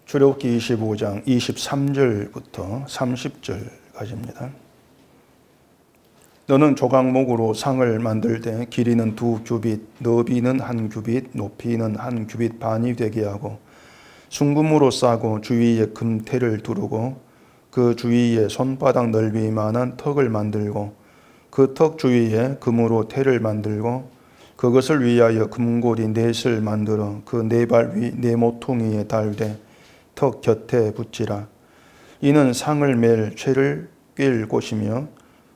출애굽기 25장 23절부터 30절까지입니다. 너는 조각목으로 상을 만들 때 길이는 2규빗, 너비는 1규빗, 높이는 1규빗 반이 되게 하고 순금으로 싸고 주위에 금테를 두르고 그 주위에 손바닥 넓이만한 턱을 만들고 그 턱 주위에 금으로 테를 만들고 그것을 위하여 금고리 넷을 만들어 그 네 발 위 네 모퉁이에 달되 턱 곁에 붙이라. 이는 상을 맬 채를 꿰일 곳이며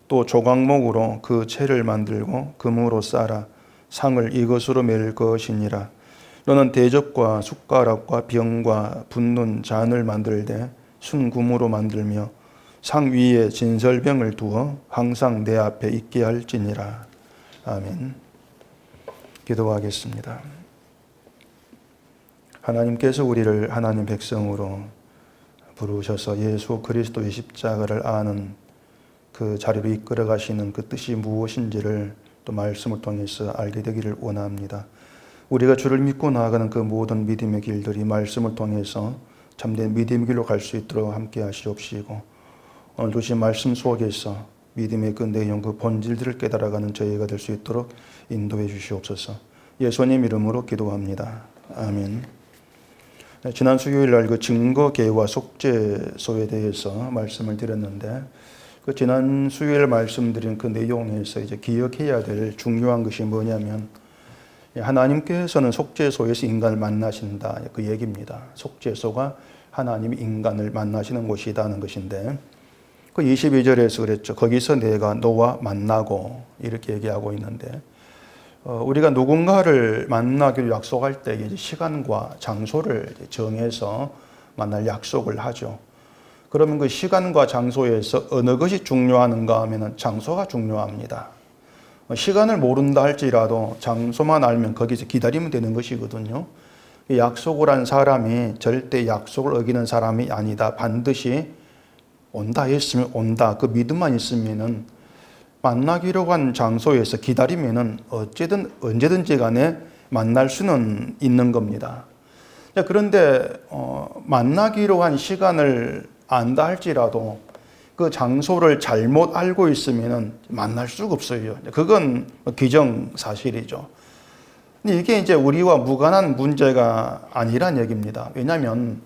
또 조각목으로 그 채를 만들고 금으로 싸라. 상을 이것으로 맬 것이니라. 너는 대접과 숟가락과 병과 붓는 잔을 만들되 순금으로 만들며 상 위에 진설병을 두어 항상 내 앞에 있게 할지니라. 아멘. 기도하겠습니다. 하나님께서 우리를 하나님 백성으로 부르셔서 예수 그리스도의 십자가를 아는 그 자리로 이끌어 가시는 그 뜻이 무엇인지를 또 말씀을 통해서 알게 되기를 원합니다. 우리가 주를 믿고 나아가는 그 모든 믿음의 길들이 말씀을 통해서 참된 믿음의 길로 갈 수 있도록 함께 하시옵시고 오늘 주신 말씀 속에서 믿음의 그 내용, 그 본질들을 깨달아가는 저희가 될 수 있도록 인도해 주시옵소서. 예수님 이름으로 기도합니다. 아멘. 지난 수요일 날 그 증거계와 속죄소에 대해서 말씀을 드렸는데 그 지난 수요일 말씀드린 그 내용에서 이제 기억해야 될 중요한 것이 뭐냐면 하나님께서는 속죄소에서 인간을 만나신다 그 얘기입니다. 속죄소가 하나님이 인간을 만나시는 곳이라는 것인데 그 22절에서 그랬죠. 거기서 내가 너와 만나고 이렇게 얘기하고 있는데 우리가 누군가를 만나기로 약속할 때 이제 시간과 장소를 정해서 만날 약속을 하죠. 그러면 그 시간과 장소에서 어느 것이 중요한가 하면 장소가 중요합니다. 시간을 모른다 할지라도 장소만 알면 거기서 기다리면 되는 것이거든요. 약속을 한 사람이 절대 약속을 어기는 사람이 아니다. 반드시 온다 했으면 온다. 그 믿음만 있으면은 만나기로 한 장소에서 기다리면은 어쨌든 언제든지 간에 만날 수는 있는 겁니다. 그런데 만나기로 한 시간을 안다 할지라도 그 장소를 잘못 알고 있으면은 만날 수가 없어요. 그건 기정사실이죠. 근데 이게 이제 우리와 무관한 문제가 아니란 얘기입니다. 왜냐하면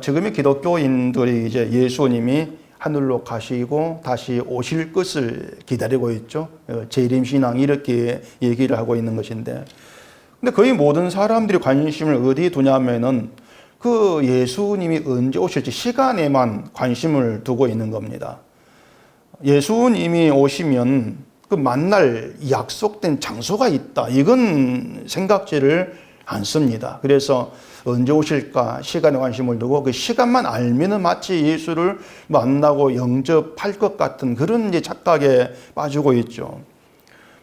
지금의 기독교인들이 이제 예수님이 하늘로 가시고 다시 오실 것을 기다리고 있죠. 재림신앙 이렇게 얘기를 하고 있는 것인데 근데 거의 모든 사람들이 관심을 어디에 두냐면은 그 예수님이 언제 오실지 시간에만 관심을 두고 있는 겁니다. 예수님이 오시면 그 만날 약속된 장소가 있다. 이건 생각지를 않습니다. 그래서 언제 오실까 시간에 관심을 두고 그 시간만 알면은 마치 예수를 만나고 영접할 것 같은 그런 이제 착각에 빠지고 있죠.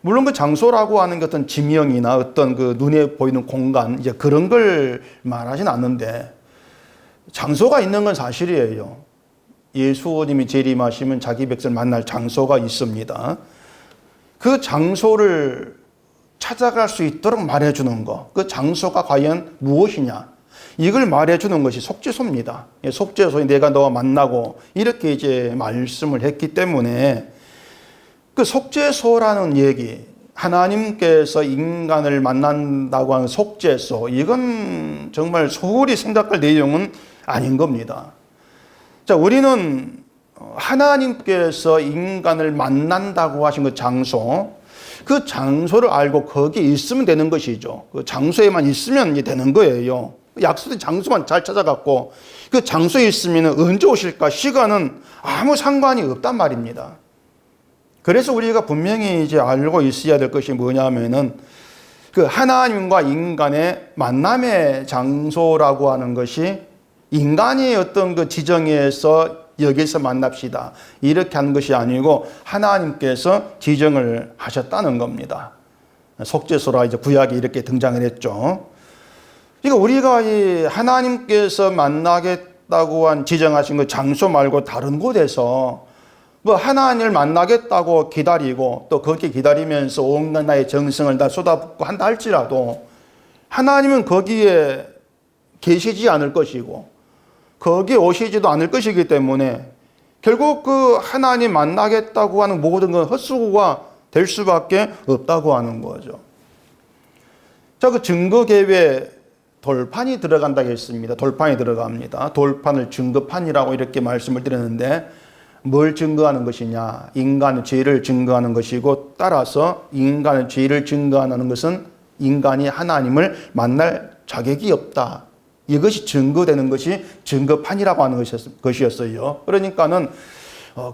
물론 그 장소라고 하는 것은 지명이나 어떤 그 눈에 보이는 공간 이제 그런 걸 말하지는 않는데 장소가 있는 건 사실이에요. 예수님이 재림하시면 자기 백성을 만날 장소가 있습니다. 그 장소를 찾아갈 수 있도록 말해주는 것, 그 장소가 과연 무엇이냐 이걸 말해주는 것이 속죄소입니다. 속죄소에 내가 너와 만나고 이렇게 이제 말씀을 했기 때문에 그 속죄소라는 얘기, 하나님께서 인간을 만난다고 하는 속죄소, 이건 정말 소홀히 생각할 내용은 아닌 겁니다. 자, 우리는 하나님께서 인간을 만난다고 하신 그 장소, 그 장소를 알고 거기에 있으면 되는 것이죠. 그 장소에만 있으면 이제 되는 거예요. 약속된 장소만 잘 찾아갖고 그 장소에 있으면 언제 오실까 시간은 아무 상관이 없단 말입니다. 그래서 우리가 분명히 이제 알고 있어야 될 것이 뭐냐면은 그 하나님과 인간의 만남의 장소라고 하는 것이 인간이 어떤 그 지정에서 여기서 만납시다 이렇게 하는 것이 아니고 하나님께서 지정을 하셨다는 겁니다. 속죄소라 이제 구약이 이렇게 등장을 했죠. 그러니까 우리가 이 하나님께서 만나겠다고 한 지정하신 그 장소 말고 다른 곳에서 뭐 하나님을 만나겠다고 기다리고 또 그렇게 기다리면서 온갖 나의 정성을 다 쏟아붓고 한다 할지라도 하나님은 거기에 계시지 않을 것이고 거기에 오시지도 않을 것이기 때문에 결국 그 하나님 만나겠다고 하는 모든 건 헛수고가 될 수밖에 없다고 하는 거죠. 자, 그 증거계획에 돌판이 들어간다고 했습니다. 돌판이 들어갑니다. 돌판을 증거판이라고 이렇게 말씀을 드렸는데 뭘 증거하는 것이냐? 인간의 죄를 증거하는 것이고, 따라서 인간의 죄를 증거하는 것은 인간이 하나님을 만날 자격이 없다. 이것이 증거되는 것이 증거판이라고 하는 것이었어요. 그러니까는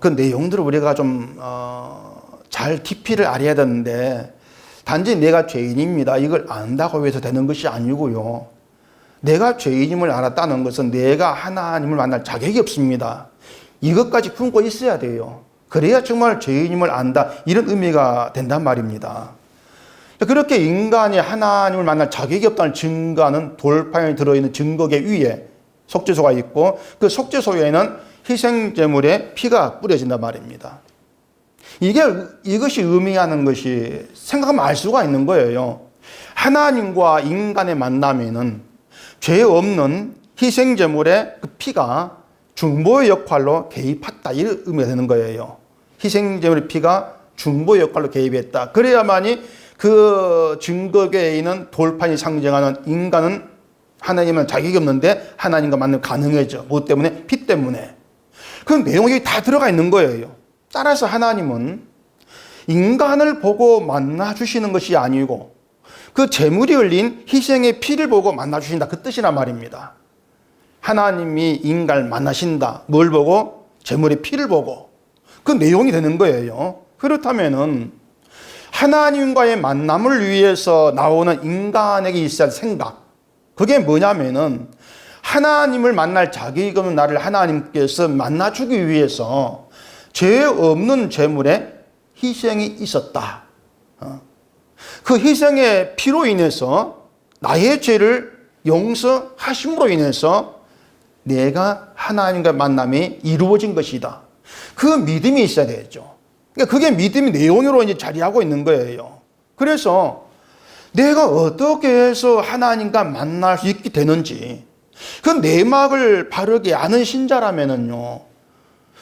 그 내용들을 우리가 좀 잘 깊이를 알아야 되는데, 단지 내가 죄인입니다, 이걸 안다고 해서 되는 것이 아니고요. 내가 죄인임을 알았다는 것은 내가 하나님을 만날 자격이 없습니다. 이것까지 품고 있어야 돼요. 그래야 정말 죄인임을 안다, 이런 의미가 된단 말입니다. 그렇게 인간이 하나님을 만날 자격이 없다는 증거하는 돌판에 들어있는 증거계 위에 속죄소가 있고, 그 속죄소에는 희생제물의 피가 뿌려진단 말입니다. 이것이 의미하는 것이 생각하면 알 수가 있는 거예요. 하나님과 인간의 만남에는 죄 없는 희생제물의 그 피가 중보의 역할로 개입했다, 이런 의미가 되는 거예요. 희생제물의 피가 중보의 역할로 개입했다. 그래야만이 그 증거계에 있는 돌판이 상징하는 인간은 하나님은 자격이 없는데 하나님과 만나면 가능해져. 뭐 때문에? 피 때문에. 그 내용이 다 들어가 있는 거예요. 따라서 하나님은 인간을 보고 만나 주시는 것이 아니고 그 제물이 흘린 희생의 피를 보고 만나 주신다, 그 뜻이란 말입니다. 하나님이 인간을 만나신다. 뭘 보고? 제물의 피를 보고. 그 내용이 되는 거예요. 그렇다면은 하나님과의 만남을 위해서 나오는 인간에게 있어야 할 생각, 그게 뭐냐면은 하나님을 만날 자격이 없는 나를 하나님께서 만나주기 위해서 죄 없는 제물에 희생이 있었다. 그 희생의 피로 인해서 나의 죄를 용서하심으로 인해서 내가 하나님과 만남이 이루어진 것이다. 그 믿음이 있어야 되죠. 그러니까 그게 믿음의 내용으로 이제 자리하고 있는 거예요. 그래서 내가 어떻게 해서 하나님과 만날 수 있게 되는지, 그 내막을 바르게 아는 신자라면은요,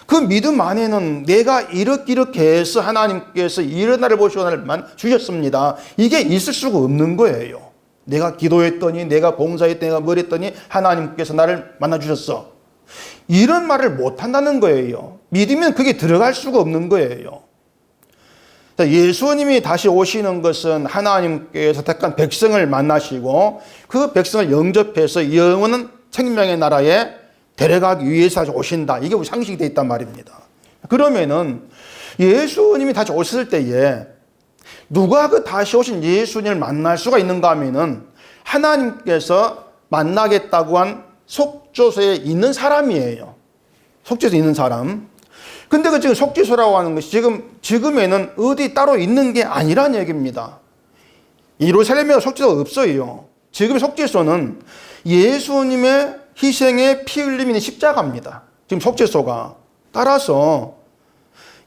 그 믿음 안에는 내가 이렇게 해서 하나님께서 이런 날을 보시고 날만 주셨습니다, 이게 있을 수가 없는 거예요. 내가 기도했더니, 내가 봉사했더니, 내가 뭘 했더니 하나님께서 나를 만나주셨어, 이런 말을 못한다는 거예요. 믿으면 그게 들어갈 수가 없는 거예요. 예수님이 다시 오시는 것은 하나님께서 택한 백성을 만나시고 그 백성을 영접해서 영원한 생명의 나라에 데려가기 위해서 오신다, 이게 상식이 되어 있단 말입니다. 그러면은 예수님이 다시 오실 때에 누가 그 다시 오신 예수님을 만날 수가 있는가 하면은 하나님께서 만나겠다고 한 속죄소에 있는 사람이에요. 속죄소에 있는 사람. 근데 그 지금 속죄소라고 하는 것이 지금에는 어디 따로 있는 게 아니란 얘기입니다. 예루살렘에 속죄소가 없어요. 지금 속죄소는 예수님의 희생의 피 흘림이 십자가입니다. 지금 속죄소가. 따라서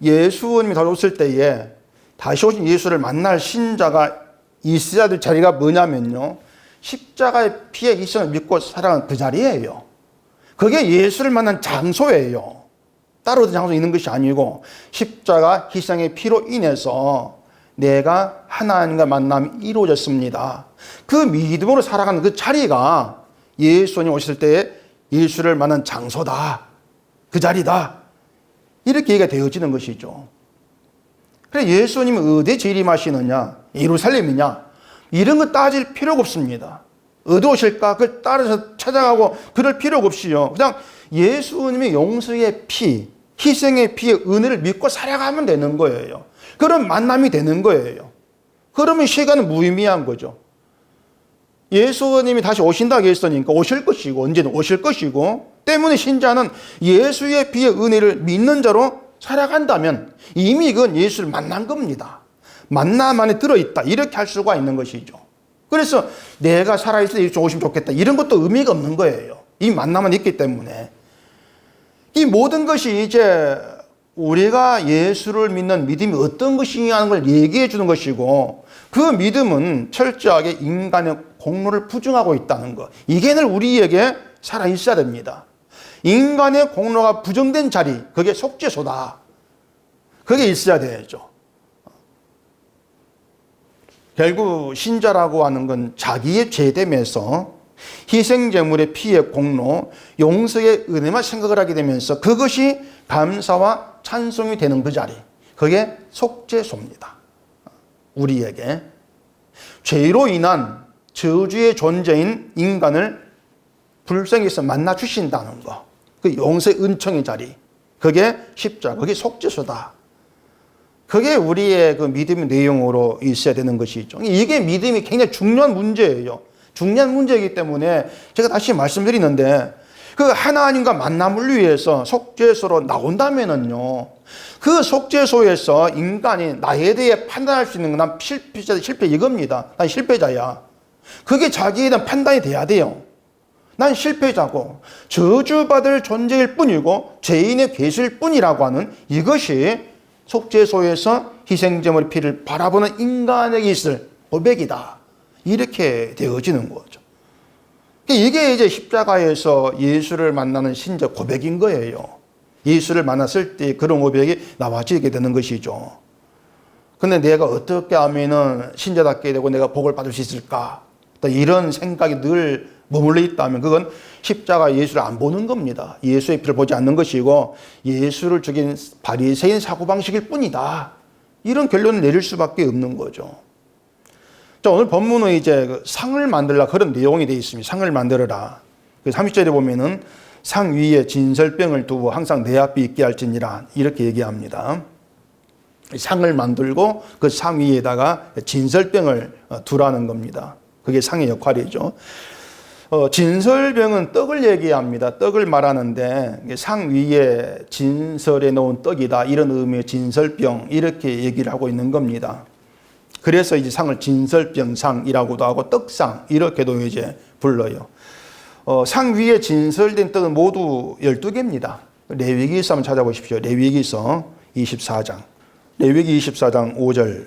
예수님이 다시 오실 때에 다시 오신 예수를 만날 신자가 있어야 될 자리가 뭐냐면요, 십자가의 피의 희생을 믿고 살아가는 그 자리예요. 그게 예수를 만난 장소예요. 따로 어떤 장소에 있는 것이 아니고 십자가 희생의 피로 인해서 내가 하나님과 만남이 이루어졌습니다. 그 믿음으로 살아가는 그 자리가 예수님 오실 때에 예수를 만난 장소다, 그 자리다, 이렇게 얘기가 되어지는 것이죠. 그래서 예수님은 어디에 재림하시느냐, 예루살렘이냐, 이런 거 따질 필요가 없습니다. 어디 오실까? 그걸 따라서 찾아가고 그럴 필요가 없이요, 그냥 예수님의 용서의 피, 희생의 피의 은혜를 믿고 살아가면 되는 거예요. 그런 만남이 되는 거예요. 그러면 시간은 무의미한 거죠. 예수님이 다시 오신다고 했으니까 오실 것이고, 언제든 오실 것이고, 때문에 신자는 예수의 피의 은혜를 믿는 자로 살아간다면 이미 그건 예수를 만난 겁니다. 만남 안에 들어있다, 이렇게 할 수가 있는 것이죠. 그래서 내가 살아있을 때 예수 오시면 좋겠다, 이런 것도 의미가 없는 거예요. 이미 만남은 있기 때문에. 이 모든 것이 이제 우리가 예수를 믿는 믿음이 어떤 것이냐는 걸 얘기해 주는 것이고, 그 믿음은 철저하게 인간의 공로를 부정하고 있다는 것, 이게 늘 우리에게 살아있어야 됩니다. 인간의 공로가 부정된 자리, 그게 속죄소다. 그게 있어야 되죠. 결국 신자라고 하는 건 자기의 죄됨에서 희생제물의 피의 공로, 용서의 은혜만 생각을 하게 되면서 그것이 감사와 찬송이 되는 그 자리, 그게 속죄소입니다. 우리에게 죄로 인한 저주의 존재인 인간을 불쌍해서 만나 주신다는 거, 그 용서의 은총의 자리, 그게 십자가, 그게 속죄소다. 그게 우리의 그 믿음의 내용으로 있어야 되는 것이죠. 이게 믿음이 굉장히 중요한 문제예요. 중요한 문제이기 때문에 제가 다시 말씀드리는데, 그 하나님과 만남을 위해서 속죄소로 나온다면은요, 그 속죄소에서 인간이 나에 대해 판단할 수 있는 건 난 실패 이겁니다. 난 실패자야. 그게 자기에 대한 판단이 돼야 돼요. 난 실패자고 저주받을 존재일 뿐이고 죄인의 괴수일 뿐이라고 하는 이것이 속죄소에서 희생제물의 피를 바라보는 인간에게 있을 고백이다. 이렇게 되어지는 거죠. 이게 이제 십자가에서 예수를 만나는 신자 고백인 거예요. 예수를 만났을 때 그런 고백이 나와지게 되는 것이죠. 근데 내가 어떻게 하면은 신자답게 되고 내가 복을 받을 수 있을까? 또 이런 생각이 늘 머물러 있다면 그건 십자가 예수를 안 보는 겁니다. 예수의 피를 보지 않는 것이고 예수를 죽인 바리새인 사고방식일 뿐이다. 이런 결론을 내릴 수밖에 없는 거죠. 자, 오늘 본문은 이제 상을 만들라 그런 내용이 되어 있습니다. 상을 만들어라. 30절에 보면은 상 위에 진설병을 두고 항상 내 앞에 있게 할지니라 이렇게 얘기합니다. 상을 만들고 그 상 위에다가 진설병을 두라는 겁니다. 그게 상의 역할이죠. 진설병은 떡을 얘기합니다. 떡을 말하는데 상 위에 진설에 놓은 떡이다 이런 의미의 진설병 이렇게 얘기를 하고 있는 겁니다. 그래서 이제 상을 진설병상이라고도 하고 떡상 이렇게도 이제 불러요. 상 위에 진설된 떡은 모두 12개입니다. 레위기서 한번 찾아보십시오. 레위기서 24장. 레위기 24장 5절.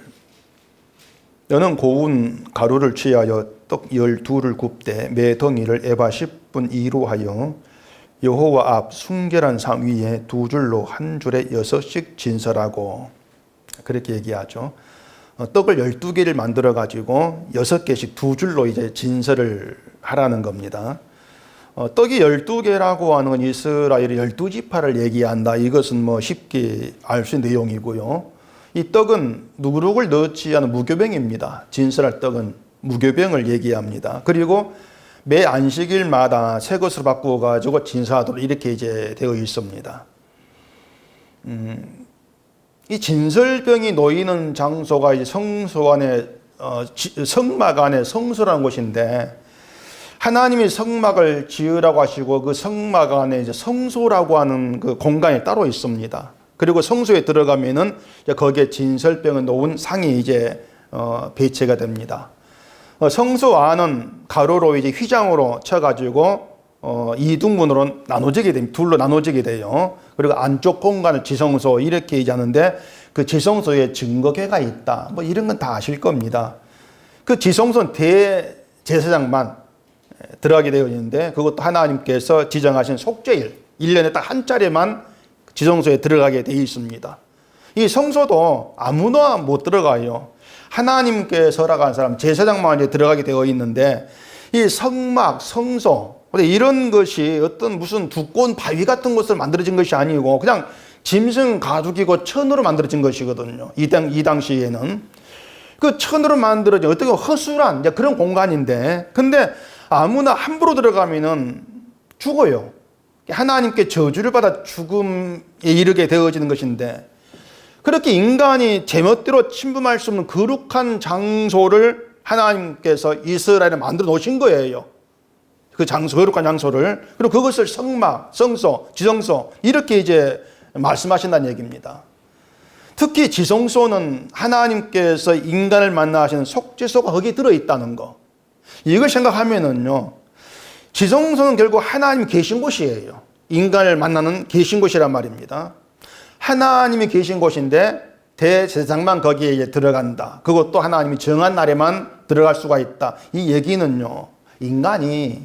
너는 고운 가루를 취하여 떡 12를 굽되 매 덩이를 에바 10분 이로 하여 여호와 앞 순결한 상 위에 두 줄로 한 줄에 6씩 진설하고 그렇게 얘기하죠. 떡을 12개를 만들어 가지고 6개씩 두 줄로 이제 진설을 하라는 겁니다. 떡이 12개라고 하는 건 이스라엘의 12지파를 얘기한다. 이것은 뭐 쉽게 알 수 있는 내용이고요. 이 떡은 누룩을 넣지 않은 무교병입니다. 진설할 떡은 무교병을 얘기합니다. 그리고 매 안식일마다 새 것으로 바꾸어 가지고 진설하도록 이렇게 이제 되어 있습니다. 이 진설병이 놓이는 장소가 이제 성소 안에 성막 안에 성소라는 곳인데 하나님이 성막을 지으라고 하시고 그 성막 안에 이제 성소라고 하는 그 공간이 따로 있습니다. 그리고 성소에 들어가면은 거기에 진설병을 놓은 상이 이제 배치가 됩니다. 성소 안은 가로로 이제 휘장으로 쳐가지고 이등분으로 나눠지게 됩니다. 둘로 나눠지게 돼요. 그리고 안쪽 공간을 지성소 이렇게 얘기하는데 그 지성소에 증거궤가 있다. 뭐 이런 건 다 아실 겁니다. 그 지성소는 대제사장만 들어가게 되어 있는데 그것도 하나님께서 지정하신 속죄일 1년에 딱 한 차례만 지성소에 들어가게 되어 있습니다. 이 성소도 아무나 못 들어가요. 하나님께 허락한 사람 제사장만 이제 들어가게 되어 있는데 이 성막, 성소 이런 것이 어떤 무슨 두꺼운 바위 같은 것으로 만들어진 것이 아니고 그냥 짐승 가죽이고 천으로 만들어진 것이거든요. 이 당시에는 그 천으로 만들어진 어떻게 허술한 그런 공간인데 근데 아무나 함부로 들어가면은 죽어요. 하나님께 저주를 받아 죽음에 이르게 되어지는 것인데 그렇게 인간이 제멋대로 침범할 수 없는 거룩한 장소를 하나님께서 이스라엘에 만들어 놓으신 거예요. 그 장소, 거룩한 장소를. 그리고 그것을 성막, 성소, 지성소 이렇게 이제 말씀하신다는 얘기입니다. 특히 지성소는 하나님께서 인간을 만나 하시는 속죄소가 거기에 들어있다는 거. 이걸 생각하면은요. 지성소는 결국 하나님 계신 곳이에요. 인간을 만나는 계신 곳이란 말입니다. 하나님이 계신 곳인데 대제사장만 거기에 이제 들어간다. 그것도 하나님이 정한 날에만 들어갈 수가 있다. 이 얘기는요. 인간이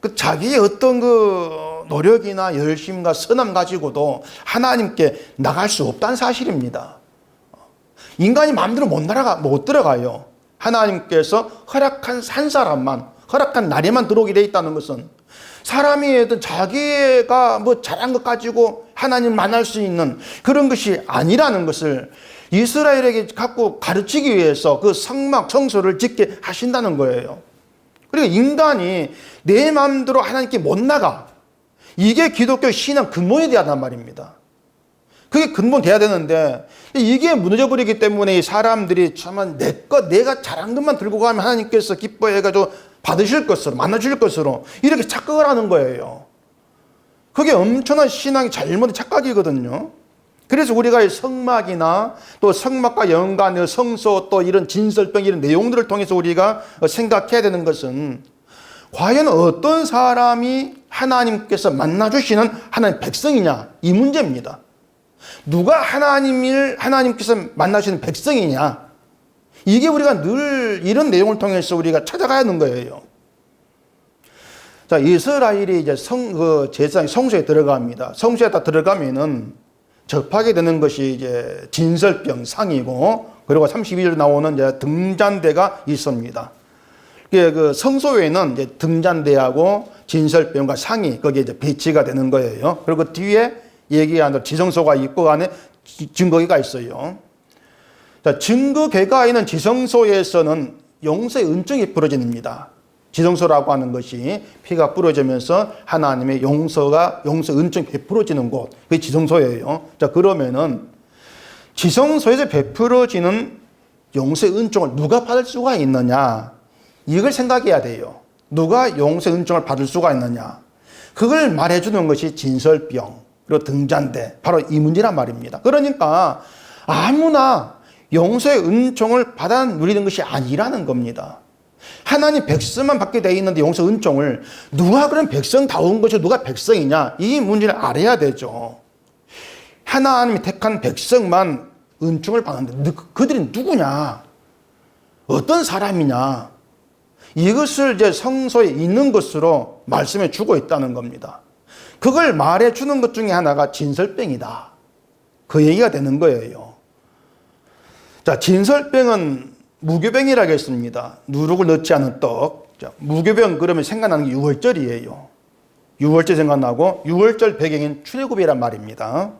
그 자기의 어떤 그 노력이나 열심과 선함 가지고도 하나님께 나갈 수 없다는 사실입니다. 인간이 마음대로 못 들어가요. 하나님께서 허락한 한 사람만, 허락한 날에만 들어오게 돼 있다는 것은 사람이 어떤 자기가 뭐 잘한 것 가지고 하나님을 만날 수 있는 그런 것이 아니라는 것을 이스라엘에게 갖고 가르치기 위해서 그 성막, 성소를 짓게 하신다는 거예요. 그리고 인간이 내 마음대로 하나님께 못 나가. 이게 기독교 신앙 근본이 돼야 한단 말입니다. 그게 근본 돼야 되는데 이게 무너져 버리기 때문에 사람들이 참 내가 잘한 것만 들고 가면 하나님께서 기뻐해가지고 받으실 것으로, 만나주실 것으로 이렇게 착각을 하는 거예요. 그게 엄청난 신앙의 잘못된 착각이거든요. 그래서 우리가 성막이나 또 성막과 연관의 성소 또 이런 진설병 이런 내용들을 통해서 우리가 생각해야 되는 것은 과연 어떤 사람이 하나님께서 만나주시는 하나님 백성이냐 이 문제입니다. 누가 하나님께서 만나시는 백성이냐 이게 우리가 늘 이런 내용을 통해서 우리가 찾아가야 하는 거예요. 자, 이스라엘이 이제 제사장 성소에 들어갑니다. 성소에 다 들어가면은 접하게 되는 것이 이제 진설병 상이고 그리고 32절 나오는 이제 등잔대가 있습니다. 그 성소에는 이제 등잔대하고 진설병과 상이 거기에 이제 배치가 되는 거예요. 그리고 뒤에 얘기하는 지성소가 있고 그 안에 증거궤가 있어요. 자, 증거궤가 있는 지성소에서는 용서의 은총이 부러집니다. 지성소라고 하는 것이 피가 부러지면서 하나님의 용서 은총이 베풀어지는 곳, 그게 지성소예요. 자, 그러면은 지성소에서 베풀어지는 용서의 은총을 누가 받을 수가 있느냐? 이걸 생각해야 돼요. 누가 용서의 은총을 받을 수가 있느냐? 그걸 말해주는 것이 진설병, 그리고 등잔대, 바로 이 문제란 말입니다. 그러니까 아무나 용서의 은총을 받아 누리는 것이 아니라는 겁니다. 하나님 백성만 받게 되어 있는데 용서 은총을 누가 그런 백성다운 것이 누가 백성이냐 이 문제를 알아야 되죠. 하나님이 택한 백성만 은총을 받는데 그들이 누구냐 어떤 사람이냐 이것을 이제 성소에 있는 것으로 말씀해 주고 있다는 겁니다. 그걸 말해 주는 것 중에 하나가 진설병이다. 그 얘기가 되는 거예요. 자, 진설병은 무교병이라고 했습니다. 누룩을 넣지 않은 떡. 자, 무교병 그러면 생각나는 게 유월절이에요. 유월절 생각나고 유월절 배경인 출애굽이란 말입니다.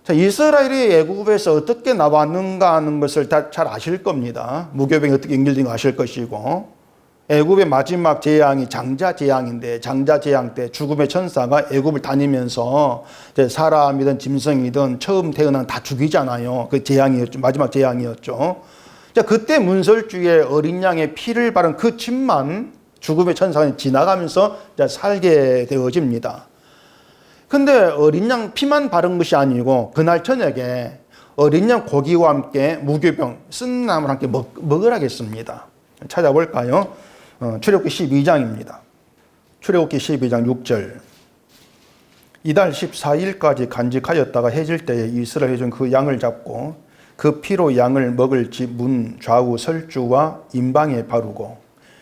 자, 이스라엘이 애굽에서 어떻게 나왔는가 하는 것을 다 잘 아실 겁니다. 무교병이 어떻게 연결된 거 아실 것이고 애굽의 마지막 재앙이 장자 재앙인데 장자 재앙 때 죽음의 천사가 애굽을 다니면서 사람이든 짐승이든 처음 태어난 다 죽이잖아요. 그 재앙이었죠. 마지막 재앙이었죠. 자, 그때 문설주에 어린 양의 피를 바른 그 집만 죽음의 천사가 지나가면서 살게 되어집니다. 근데 어린 양 피만 바른 것이 아니고 그날 저녁에 어린 양 고기와 함께 무교병 쓴 나무를 함께 먹으라겠습니다. 찾아볼까요? 출애굽기 12장입니다. 출애굽기 12장 6절. 이달 14일까지 간직하였다가 해질 때에 이스라엘 중 그 양을 잡고 그 피로 양을 먹을 집 문 좌우 설주와 임방에 바르고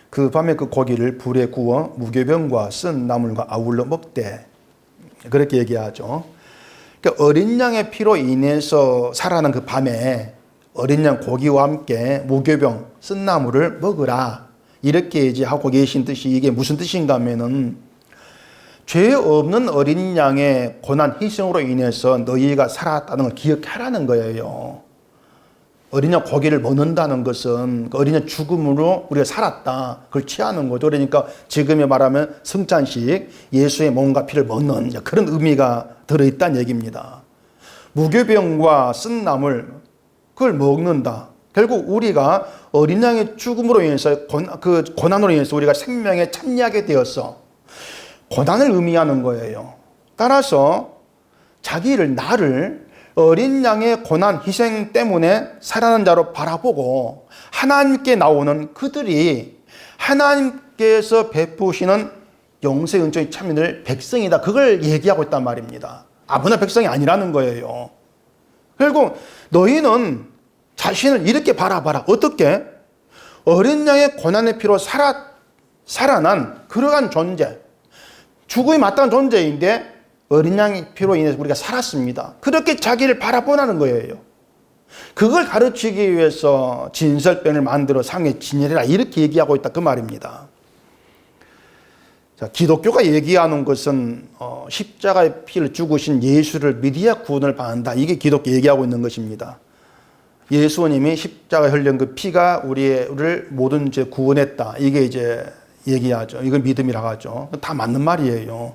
그 밤에 그 고기를 불에 구워 무교병과 쓴 나물과 아울러 먹되 그렇게 얘기하죠. 그러니까 어린 양의 피로 인해서 살아난 그 밤에 어린 양 고기와 함께 무교병 쓴 나물을 먹으라 이렇게 이제 하고 계신 뜻이 이게 무슨 뜻인가 하면은 죄 없는 어린 양의 고난 희생으로 인해서 너희가 살았다는 걸 기억하라는 거예요. 어린 양 고기를 먹는다는 것은 어린 양 죽음으로 우리가 살았다. 그걸 취하는 거죠. 그러니까 지금에 말하면 성찬식, 예수의 몸과 피를 먹는 그런 의미가 들어있다는 얘기입니다. 무교병과 쓴 나물, 그걸 먹는다. 결국 우리가 어린 양의 죽음으로 인해서 그 고난으로 인해서 우리가 생명에 참여하게 되어서 고난을 의미하는 거예요. 따라서 나를 어린 양의 고난, 희생 때문에 살아난 자로 바라보고 하나님께 나오는 그들이 하나님께서 베푸시는 용서의 은총에 참여할 백성이다. 그걸 얘기하고 있단 말입니다. 아무나 백성이 아니라는 거예요. 결국 너희는 자신을 이렇게 바라봐라. 어떻게? 어린 양의 고난의 피로 살아난 그러한 존재, 죽음이 마땅한 존재인데 어린 양의 피로 인해서 우리가 살았습니다. 그렇게 자기를 바라보라는 거예요. 그걸 가르치기 위해서 진설병을 만들어 상에 진열해라 이렇게 얘기하고 있다 그 말입니다. 자, 기독교가 얘기하는 것은 십자가의 피를 죽으신 예수를 믿어야 구원을 받는다. 이게 기독교 얘기하고 있는 것입니다. 예수님이 십자가 흘린 그 피가 우리를 모든 죄 구원했다. 이게 이제 얘기하죠. 이걸 믿음이라고 하죠. 다 맞는 말이에요.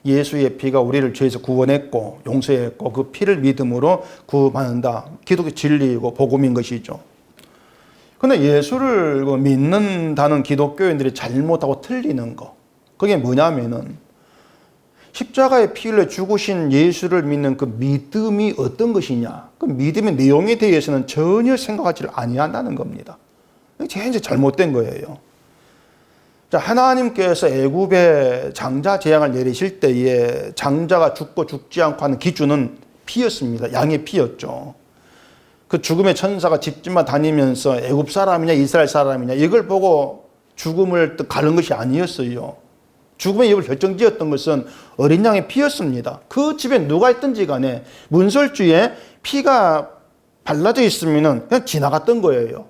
예수의 피가 우리를 죄에서 구원했고 용서했고 그 피를 믿음으로 구원받는다. 기독교 진리이고 복음인 것이죠. 그런데 예수를 믿는다는 기독교인들이 잘못하고 틀리는 거. 그게 뭐냐면은 십자가의 피를 죽으신 예수를 믿는 그 믿음이 어떤 것이냐. 그 믿음의 내용에 대해서는 전혀 생각하지를 아니한다는 겁니다. 이게 잘못된 거예요. 자, 하나님께서 애굽에 장자 재앙을 내리실 때에 장자가 죽고 죽지 않고 하는 기준은 피였습니다. 양의 피였죠. 그 죽음의 천사가 집집만 다니면서 애굽 사람이냐 이스라엘 사람이냐 이걸 보고 죽음을 가른 것이 아니었어요. 죽음의 이유를 결정지었던 것은 어린 양의 피였습니다. 그 집에 누가 있든지 간에 문설주에 피가 발라져 있으면 그냥 지나갔던 거예요.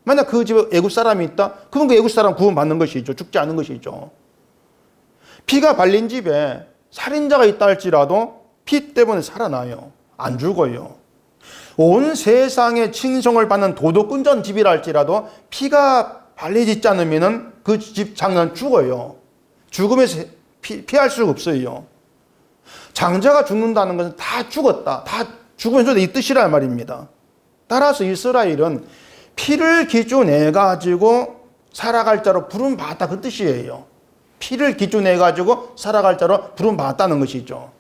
만약 그 집에 애굽 사람이 있다? 그럼 그 애굽 사람 구원받는 것이죠. 죽지 않은 것이죠. 피가 발린 집에 살인자가 있다 할지라도 피 때문에 살아나요. 안 죽어요. 온 세상에 칭송을 받는 도덕군전 집이라 할지라도 피가 발리지 않으면 그 집 장난 죽어요. 죽음에서 피할 수가 없어요. 장자가 죽는다는 것은 다 죽었다. 다 죽으면 저도 이 뜻이란 말입니다. 따라서 이스라엘은 피를 기준해 가지고 살아갈 자로 부름 받았다 그 뜻이에요. 피를 기준해 가지고 살아갈 자로 부름 받았다는 것이죠.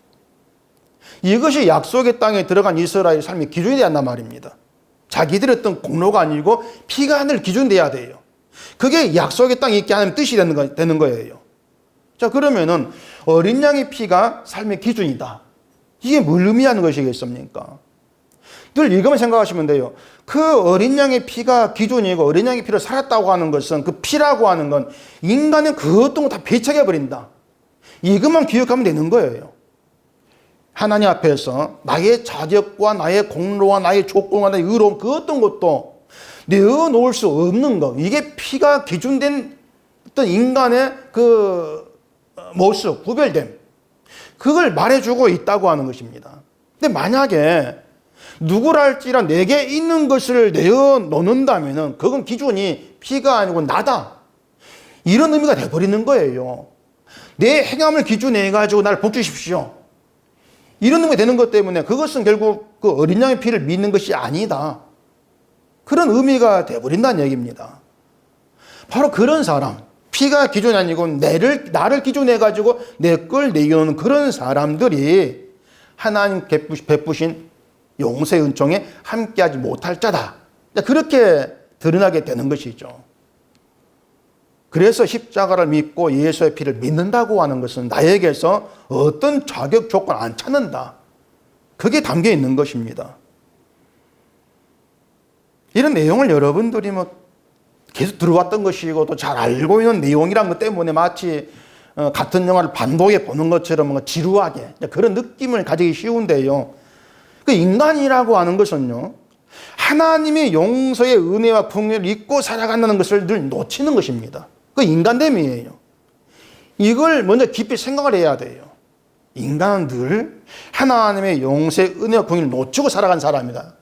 이것이 약속의 땅에 들어간 이스라엘 삶의 기준이 되었단 말입니다. 자기들의 어떤 공로가 아니고 피가 하늘 기준 돼야 돼요. 그게 약속의 땅에 있게 하는 뜻이 되는 거예요. 자, 그러면은 어린 양의 피가 삶의 기준이다. 이게 뭘 의미하는 것이겠습니까? 늘 이것만 생각하시면 돼요. 그 어린 양의 피가 기준이고 어린 양의 피로 살았다고 하는 것은 그 피라고 하는 건 인간의 그 어떤 거 다 배척해버린다. 이것만 기억하면 되는 거예요. 하나님 앞에서 나의 자격과 나의 공로와 나의 조건과 나의 의로움 그 어떤 것도 내어놓을 수 없는 거. 이게 피가 기준된 어떤 인간의 그 모습, 구별됨. 그걸 말해주고 있다고 하는 것입니다. 근데 만약에 누구랄지라 내게 있는 것을 내어놓는다면 그건 기준이 피가 아니고 나다. 이런 의미가 돼버리는 거예요. 내 행함을 기준해 가지고 나를 복주십시오. 이런 의미가 되는 것 때문에 그것은 결국 그 어린 양의 피를 믿는 것이 아니다. 그런 의미가 돼버린다는 얘기입니다. 바로 그런 사람, 피가 기준이 아니고 나를 기준해 가지고 내 걸 내어놓는 그런 사람들이 하나님 베푸신 용서의 은총에 함께하지 못할 자다. 그렇게 드러나게 되는 것이죠. 그래서 십자가를 믿고 예수의 피를 믿는다고 하는 것은 나에게서 어떤 자격 조건 안 찾는다. 그게 담겨 있는 것입니다. 이런 내용을 여러분들이 계속 들어왔던 것이고 또 잘 알고 있는 내용이란 것 때문에 마치 같은 영화를 반복해 보는 것처럼 지루하게 그런 느낌을 가지기 쉬운데요. 그 인간이라고 하는 것은요, 하나님의 용서의 은혜와 풍요를 잊고 살아간다는 것을 늘 놓치는 것입니다. 그 인간됨이에요. 이걸 먼저 깊이 생각을 해야 돼요. 인간은 늘 하나님의 용서의 은혜와 풍요를 놓치고 살아간 사람이다.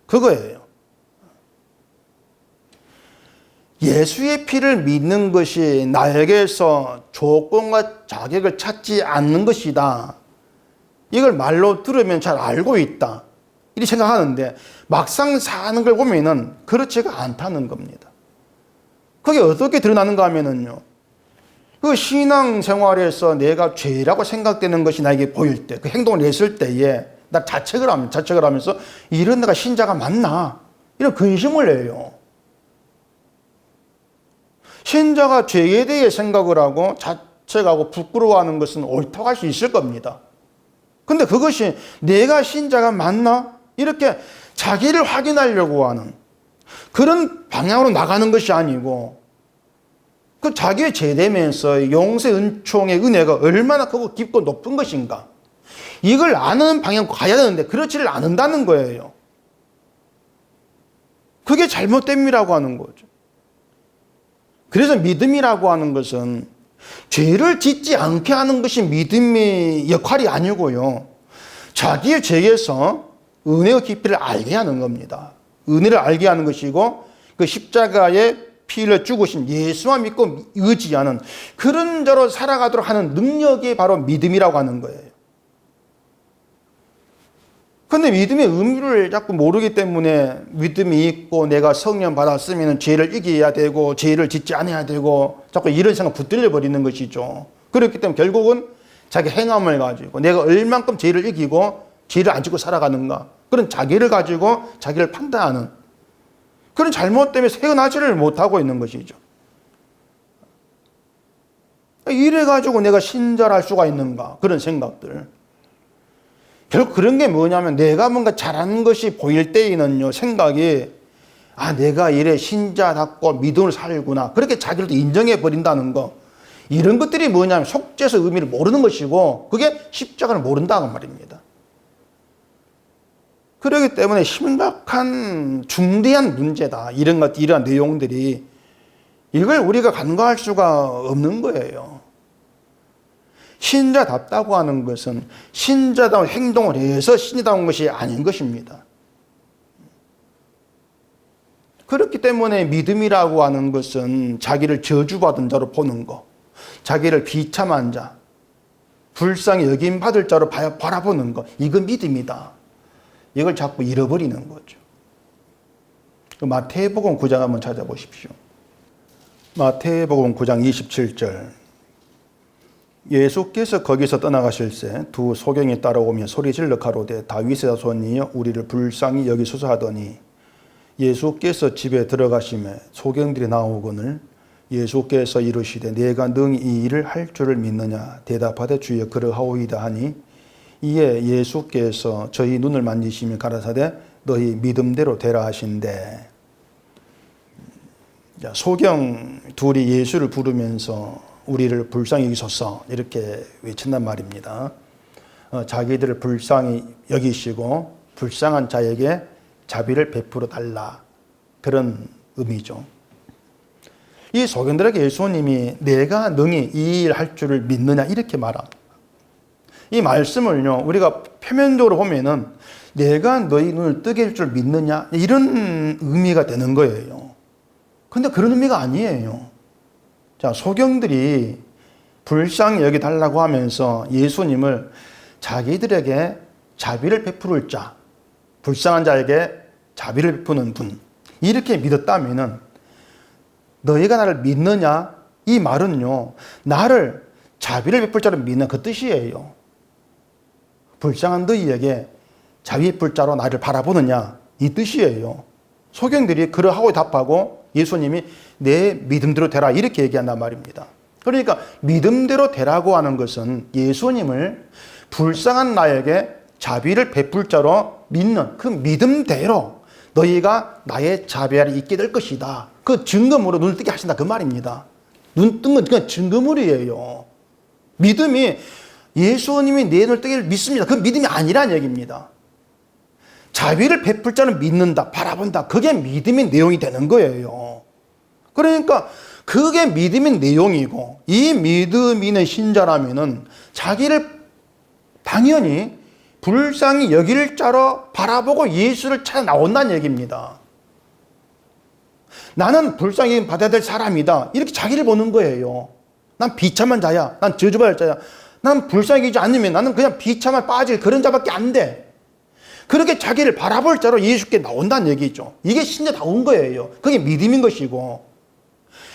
그거예요. 예수의 피를 믿는 것이 나에게서 조건과 자격을 찾지 않는 것이다. 이걸 말로 들으면 잘 알고 있다. 이렇게 생각하는데 막상 사는 걸 보면은 그렇지가 않다는 겁니다. 그게 어떻게 드러나는가 하면은요, 그 신앙생활에서 내가 죄라고 생각되는 것이 나에게 보일 때, 그 행동을 했을 때에 나 자책을 하면서 이런 내가 신자가 맞나? 이런 근심을 해요. 신자가 죄에 대해 생각을 하고 자책하고 부끄러워하는 것은 옳다고 할 수 있을 겁니다. 근데 그것이 내가 신자가 맞나? 이렇게 자기를 확인하려고 하는 그런 방향으로 나가는 것이 아니고 그 자기의 죄되면서 용서의 은총의 은혜가 얼마나 크고 깊고 높은 것인가. 이걸 아는 방향으로 가야 되는데 그렇지를 않는다는 거예요. 그게 잘못됨이라고 하는 거죠. 그래서 믿음이라고 하는 것은 죄를 짓지 않게 하는 것이 믿음의 역할이 아니고요. 자기의 죄에서 은혜의 깊이를 알게 하는 겁니다. 은혜를 알게 하는 것이고 그 십자가에 피를 죽으신 예수만 믿고 의지하는 그런 자로 살아가도록 하는 능력이 바로 믿음이라고 하는 거예요. 근데 믿음의 의미를 자꾸 모르기 때문에 믿음이 있고 내가 성령 받았으면 죄를 이겨야 되고 죄를 짓지 않아야 되고 자꾸 이런 생각 붙들려 버리는 것이죠. 그렇기 때문에 결국은 자기 행함을 가지고 내가 얼만큼 죄를 이기고 죄를 안 짓고 살아가는가 그런 자기를 가지고 자기를 판단하는 그런 잘못 때문에 세어나지를 못하고 있는 것이죠. 이래 가지고 내가 신자할 수가 있는가 그런 생각들. 결국 그런 게 뭐냐면 내가 뭔가 잘하는 것이 보일 때에는요 생각이 내가 이래 신자답고 믿음을 살구나 그렇게 자기를 인정해 버린다는 거 이런 것들이 뭐냐면 속죄에서 의미를 모르는 것이고 그게 십자가를 모른다는 말입니다. 그렇기 때문에 심각한 중대한 문제다 이러한 내용들이 이걸 우리가 간과할 수가 없는 거예요. 신자답다고 하는 것은 신자다운 행동을 해서 신자다운 것이 아닌 것입니다. 그렇기 때문에 믿음이라고 하는 것은 자기를 저주받은 자로 보는 것, 자기를 비참한 자, 불쌍히 여김받을 자로 바라보는 것, 이건 믿음이다. 이걸 자꾸 잃어버리는 거죠. 마태복음 9장 한번 찾아보십시오. 마태복음 9장 27절. 예수께서 거기서 떠나가실새 두 소경이 따라오며 소리질러 가로되 다윗의 자손이여 우리를 불쌍히 여기소서 하더니 예수께서 집에 들어가심에 소경들이 나오거늘 예수께서 이르시되 내가 능히 이 일을 할 줄을 믿느냐 대답하되 주여 그러하오이다 하니 이에 예수께서 저희 눈을 만지시며 가라사대 너희 믿음대로 되라 하신대. 소경 둘이 예수를 부르면서 우리를 불쌍히 여기소서 이렇게 외친단 말입니다. 자기들을 불쌍히 여기시고 불쌍한 자에게 자비를 베풀어 달라 그런 의미죠. 이 소경들에게 예수님이 내가 능히 이 일 할 줄을 믿느냐 이렇게 말합니다. 이 말씀을요 우리가 표면적으로 보면은 내가 너희 눈을 뜨게 할 줄 믿느냐 이런 의미가 되는 거예요. 근데 그런 의미가 아니에요. 자, 소경들이 불쌍히 여기달라고 하면서 예수님을 자기들에게 자비를 베풀을 자, 불쌍한 자에게 자비를 베푸는 분 이렇게 믿었다면은 너희가 나를 믿느냐 이 말은요 나를 자비를 베풀 자로 믿는 그 뜻이에요. 불쌍한 너희에게 자비 베풀 자로 나를 바라보느냐 이 뜻이에요. 소경들이 그러하고 답하고 예수님이 내 믿음대로 되라 이렇게 얘기한단 말입니다. 그러니까 믿음대로 되라고 하는 것은 예수님을 불쌍한 나에게 자비를 베풀 자로 믿는 그 믿음대로 너희가 나의 자비를 잊게 될 것이다. 그 증거물로 눈을 뜨게 하신다 그 말입니다. 눈 뜬 건 그냥 증거물이에요. 믿음이 예수님이 내 눈을 뜨게 믿습니다. 그 믿음이 아니란 얘기입니다. 자비를 베풀 자는 믿는다, 바라본다. 그게 믿음의 내용이 되는 거예요. 그러니까 그게 믿음의 내용이고 이 믿음 있는 신자라면은 자기를 당연히 불쌍히 여길 자로 바라보고 예수를 찾아 나온다는 얘기입니다. 나는 불쌍히 받아야 될 사람이다. 이렇게 자기를 보는 거예요. 난 비참한 자야. 난 저주받을 자야. 난 불쌍히 여기지 않으면 나는 그냥 비참한 빠질 그런 자밖에 안 돼. 그렇게 자기를 바라볼 자로 예수께 나온다는 얘기죠. 이게 신자다운 거예요. 그게 믿음인 것이고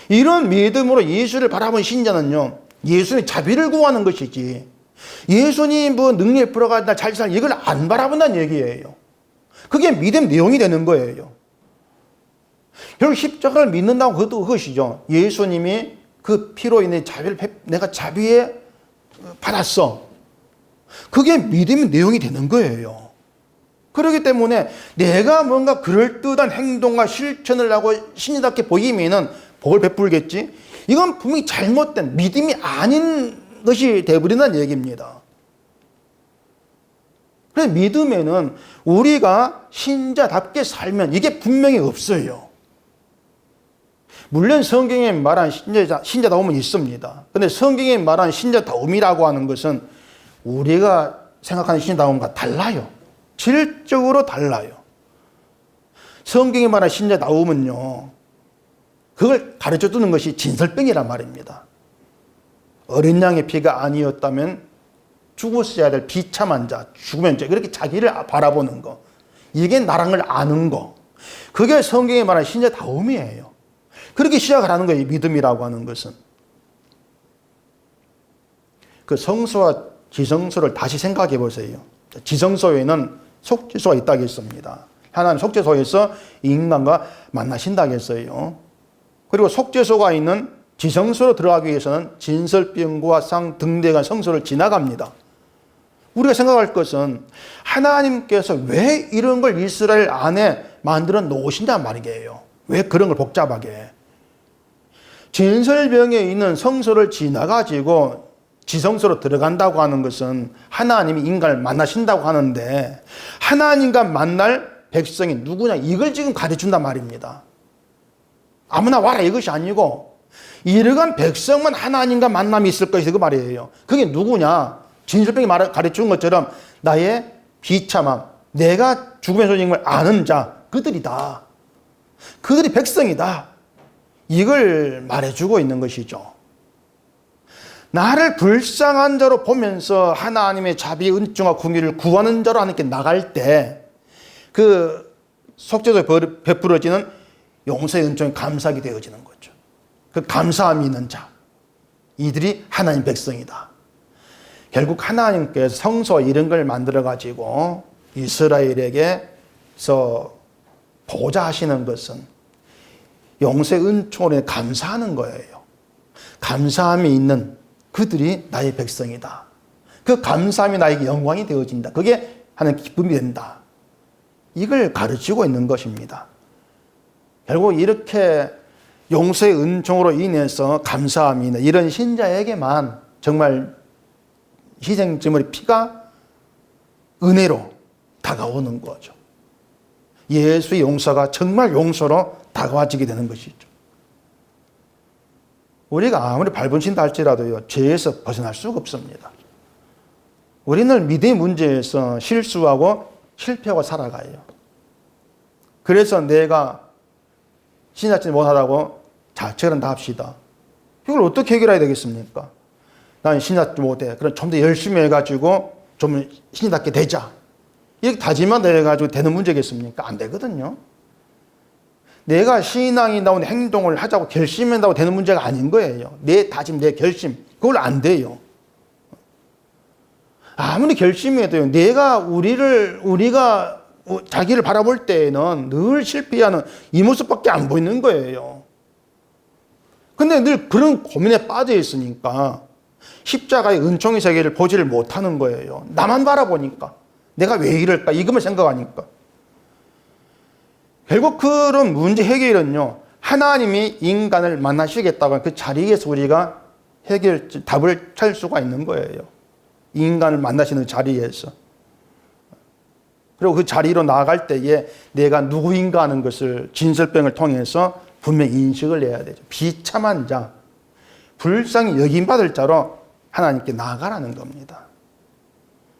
이런 믿음으로 예수를 바라본 신자는요 예수의 자비를 구하는 것이지 예수님 뭐 능력에 풀어가다 잘 살 이걸 안 바라본다는 얘기예요. 그게 믿음 내용이 되는 거예요. 결국 십자가를 믿는다고 그것이죠. 예수님이 그 피로 인해 자비를 내가 자비에 받았어. 그게 믿음의 내용이 되는 거예요. 그렇기 때문에 내가 뭔가 그럴듯한 행동과 실천을 하고 신이답게 보이면은 복을 베풀겠지. 이건 분명히 잘못된 믿음이 아닌 것이 되어버린다는 얘기입니다. 그래서 믿음에는 우리가 신자답게 살면 이게 분명히 없어요. 물론 성경에 말한 신자다움은 있습니다. 그런데 성경에 말한 신자다움이라고 하는 것은 우리가 생각하는 신자다움과 달라요. 질적으로 달라요. 성경에 말한 신자다움은요, 그걸 가르쳐 주는 것이 진설병이란 말입니다. 어린 양의 피가 아니었다면 죽었어야 될 비참한 자, 죽으면 그렇게 자기를 바라보는 거, 이게 나란 걸 아는 거, 그게 성경에 말한 신자다움이에요. 그렇게 시작을 하는 거예요, 믿음이라고 하는 것은. 그 성소와 지성소를 다시 생각해 보세요. 지성소에는 속죄소가 있다고 했습니다. 하나님 속죄소에서 인간과 만나신다고 했어요. 그리고 속죄소가 있는 지성소로 들어가기 위해서는 진설병과 상 등대간 성소를 지나갑니다. 우리가 생각할 것은 하나님께서 왜 이런 걸 이스라엘 안에 만들어 놓으신단 말이에요. 왜 그런 걸 복잡하게. 진설병에 있는 성소를 지나가지고 지성소로 들어간다고 하는 것은 하나님이 인간을 만나신다고 하는데 하나님과 만날 백성이 누구냐 이걸 지금 가르쳐준단 말입니다. 아무나 와라 이것이 아니고 이러한 백성만 하나님과 만남이 있을 것이다 그 말이에요. 그게 누구냐? 진설병이 가르쳐준 것처럼 나의 비참함, 내가 죽음의 소식을 아는 자, 그들이다. 그들이 백성이다. 이걸 말해주고 있는 것이죠. 나를 불쌍한 자로 보면서 하나님의 자비, 은총과 긍휼을 구하는 자로 하나님께 나갈 때 그 속죄소에 베풀어지는 용서의 은총이 감사하게 되어지는 거죠. 그 감사함이 있는 자, 이들이 하나님 백성이다. 결국 하나님께서 성소 이런 걸 만들어 가지고 이스라엘에게서 보호자 하시는 것은 용서의 은총에 감사하는 거예요. 감사함이 있는 그들이 나의 백성이다. 그 감사함이 나에게 영광이 되어진다. 그게 하나님 기쁨이 된다. 이걸 가르치고 있는 것입니다. 결국 이렇게 용서의 은총으로 인해서 감사함이 있는 이런 신자에게만 정말 희생제물의 피가 은혜로 다가오는 거죠. 예수의 용서가 정말 용서로 다가와지게 되는 것이죠. 우리가 아무리 발본신다 할지라도요, 죄에서 벗어날 수가 없습니다. 우리는 믿음의 문제에서 실수하고 실패하고 살아가요. 그래서 내가 신자짓 못하다고 자책을 한다 합시다. 이걸 어떻게 해결해야 되겠습니까? 난 신자짓 못해. 그럼 좀 더 열심히 해가지고 좀 신자답게 되자. 이렇게 다짐만 해가지고 되는 문제겠습니까? 안 되거든요. 내가 신앙이 나온 행동을 하자고 결심한다고 되는 문제가 아닌 거예요. 내 다짐, 내 결심, 그걸 안 돼요. 아무리 결심해도요, 우리가 자기를 바라볼 때에는 늘 실패하는 이 모습밖에 안 보이는 거예요. 근데 늘 그런 고민에 빠져 있으니까 십자가의 은총의 세계를 보지를 못하는 거예요. 나만 바라보니까. 내가 왜 이럴까? 이것만 생각하니까. 결국 그런 문제 해결은요, 하나님이 인간을 만나시겠다고 그 자리에서 우리가 답을 찾을 수가 있는 거예요. 인간을 만나시는 자리에서. 그리고 그 자리로 나아갈 때에 내가 누구인가 하는 것을 진설병을 통해서 분명히 인식을 해야 되죠. 비참한 자, 불쌍히 여김받을 자로 하나님께 나아가라는 겁니다.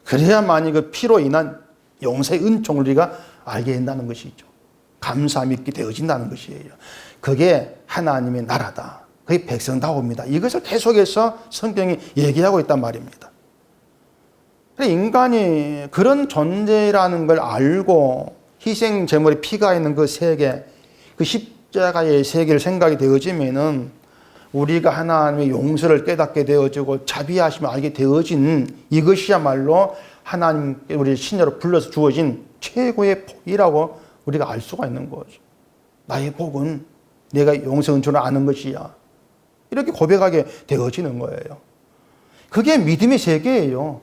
그래야만이 그 피로 인한 용서의 은총을 우리가 알게 된다는 것이죠. 감사함이 있게 되어진다는 것이에요. 그게 하나님의 나라다. 그게 백성다움이다. 이것을 계속해서 성경이 얘기하고 있단 말입니다. 인간이 그런 존재라는 걸 알고 희생 제물의 피가 있는 그 세계, 그 십자가의 세계를 생각이 되어지면은 우리가 하나님의 용서를 깨닫게 되어지고 자비하심을 알게 되어진 이것이야말로 하나님께 우리 신자로 불러서 주어진 최고의 복이라고 우리가 알 수가 있는 거죠. 나의 복은 내가 용서 은총을 아는 것이야. 이렇게 고백하게 되어지는 거예요. 그게 믿음의 세계예요.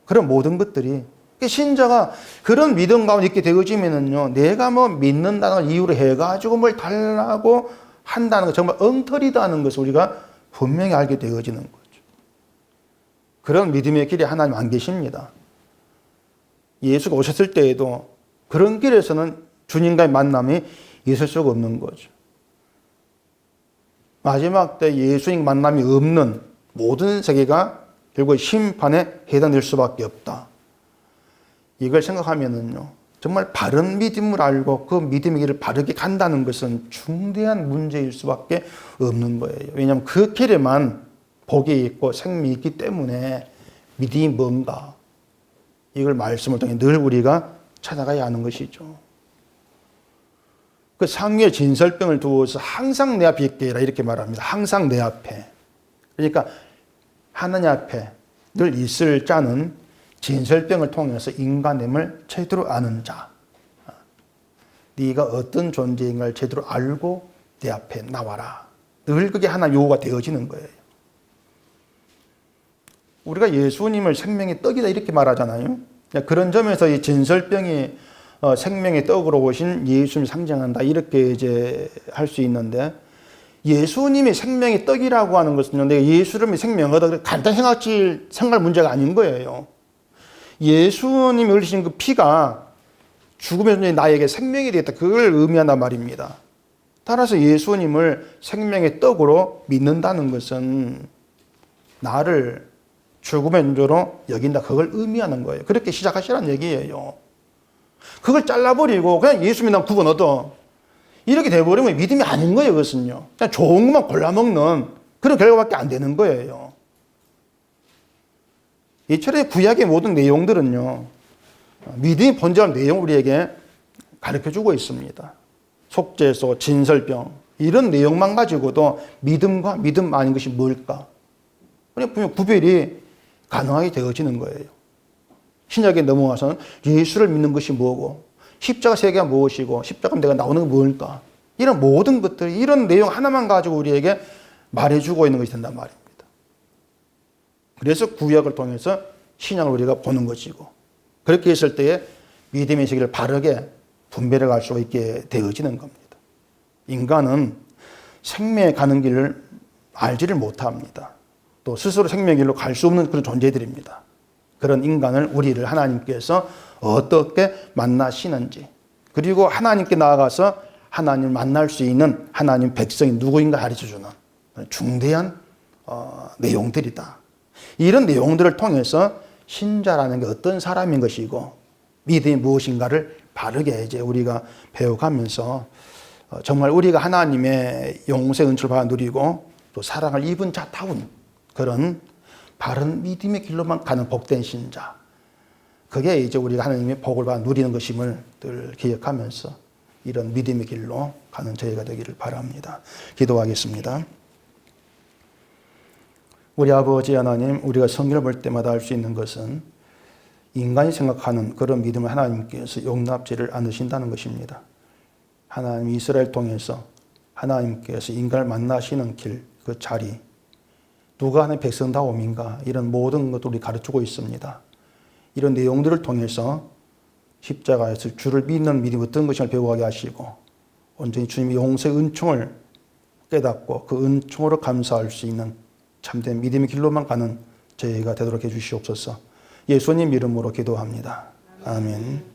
그런 모든 것들이. 신자가 그런 믿음 가운데 있게 되어지면은요, 내가 뭐 믿는다는 이유로 해가지고 뭘 달라고 한다는 것, 정말 엉터리다는 것을 우리가 분명히 알게 되어지는 거죠. 그런 믿음의 길이 하나님 안 계십니다. 예수가 오셨을 때에도 그런 길에서는 주님과의 만남이 있을 수가 없는 거죠. 마지막 때 예수님 만남이 없는 모든 세계가 결국 심판에 해당될 수밖에 없다. 이걸 생각하면은요, 정말 바른 믿음을 알고 그 믿음의 길을 바르게 간다는 것은 중대한 문제일 수밖에 없는 거예요. 왜냐하면 그 길에만 복이 있고 생명이 있기 때문에 믿음이 뭔가, 이걸 말씀을 통해 늘 우리가 찾아가야 하는 것이죠. 그 상위에 진설병을 두어서 항상 내 앞에 있게 해라 이렇게 말합니다. 항상 내 앞에. 그러니까 하나님 앞에 늘 있을 자는 진설병을 통해서 인간임을 제대로 아는 자. 네가 어떤 존재인가를 제대로 알고 내 앞에 나와라. 늘 그게 하나 요구가 되어지는 거예요. 우리가 예수님을 생명의 떡이다 이렇게 말하잖아요. 그런 점에서 이 진설병이 생명의 떡으로 오신 예수님을 상징한다 이렇게 이제 할 수 있는데, 예수님이 생명의 떡이라고 하는 것은요, 내가 예수님의 생명을 얻어 간단 생각질 생각 문제가 아닌 거예요. 예수님이 흘리신 그 피가 죽음의 나에게 생명이 되었다, 그걸 의미한단 말입니다. 따라서 예수님을 생명의 떡으로 믿는다는 것은 나를 죽음의 존재로 여긴다, 그걸 의미하는 거예요. 그렇게 시작하시라는 얘기예요. 그걸 잘라버리고 그냥 예수 믿으면 구원 얻어, 이렇게 돼버리면 믿음이 아닌 거예요. 그것은요, 그냥 좋은 것만 골라먹는 그런 결과밖에 안 되는 거예요. 이처럼 구약의 모든 내용들은요, 믿음이 본질한 내용을 우리에게 가르쳐주고 있습니다. 속죄소, 진설병, 이런 내용만 가지고도 믿음과 믿음 아닌 것이 뭘까? 분명 구별이 가능하게 되어지는 거예요. 신약에 넘어와서는 예수를 믿는 것이 뭐고, 십자가 세계가 무엇이고, 십자가 내가 나오는 게 뭘까? 이런 모든 것들, 이런 내용 하나만 가지고 우리에게 말해주고 있는 것이 된단 말입니다. 그래서 구약을 통해서 신약을 우리가 보는 것이고, 그렇게 했을 때에 믿음의 세계를 바르게 분별해 갈 수 있게 되어지는 겁니다. 인간은 생명에 가는 길을 알지를 못합니다. 또 스스로 생명의 길로 갈 수 없는 그런 존재들입니다. 그런 인간을, 우리를 하나님께서 어떻게 만나시는지, 그리고 하나님께 나아가서 하나님을 만날 수 있는 하나님 백성이 누구인가 가르쳐주는 중대한 내용들이다. 이런 내용들을 통해서 신자라는 게 어떤 사람인 것이고 믿음이 무엇인가를 바르게 이제 우리가 배워가면서 정말 우리가 하나님의 용서의 은총을 받아 누리고 또 사랑을 입은 자다운 그런 바른 믿음의 길로만 가는 복된 신자, 그게 이제 우리가 하나님의 복을 받아 누리는 것임을 늘 기억하면서 이런 믿음의 길로 가는 저희가 되기를 바랍니다. 기도하겠습니다. 우리 아버지 하나님, 우리가 성경을 볼 때마다 알 수 있는 것은 인간이 생각하는 그런 믿음을 하나님께서 용납지를 않으신다는 것입니다. 하나님 이스라엘 통해서 하나님께서 인간을 만나시는 길, 그 자리, 누가 하나님의 백성다움인가, 이런 모든 것도 우리 가르치고 있습니다. 이런 내용들을 통해서 십자가에서 주를 믿는 믿음이 어떤 것인가 배워가게 하시고 온전히 주님의 용서의 은총을 깨닫고 그 은총으로 감사할 수 있는 참된 믿음의 길로만 가는 저희가 되도록 해주시옵소서. 예수님 이름으로 기도합니다. 아멘.